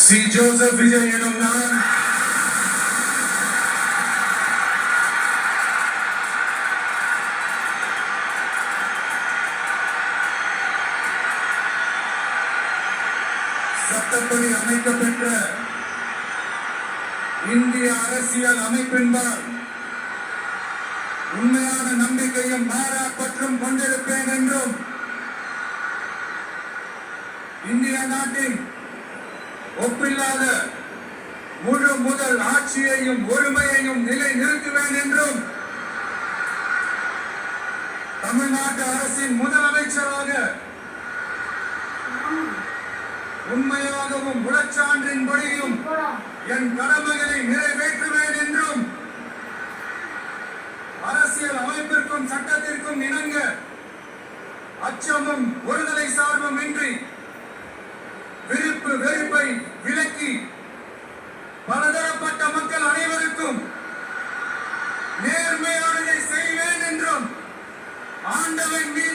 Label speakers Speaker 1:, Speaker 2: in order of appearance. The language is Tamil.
Speaker 1: சி ஜோசப் விஜய் எனும் நான் சட்டப்படி அமைக்கப்பெற்ற இந்திய அரசியல் அமைப்பின்பால் உண்மையான நம்பிக்கையும் மாறா பற்றும் கொண்டிருப்பேன் என்றும் இந்திய நாட்டின் ஒப்பில்லாத முழு முதல் ஆட்சியையும் ஒருமையையும் நிலை நிறுத்துவேன் என்றும் தமிழ்நாட்டு அரசின் முதலமைச்சராக உண்மையாகவும் உளச்சான்றின்படியும் என் கடமைகளை நிறைவேற்றுவேன் என்றும் அரசியல் அமைப்பிற்கும் சட்டத்திற்கும் இணங்க அச்சமும் ஒருதலை சார்பும் இன்றி விருப்பு வெறுப்பை விலக்கி பலதரப்பட்ட மக்கள் அனைவருக்கும் நேர்மையானதை செய்வேன் என்றும் ஆண்டவன் மீது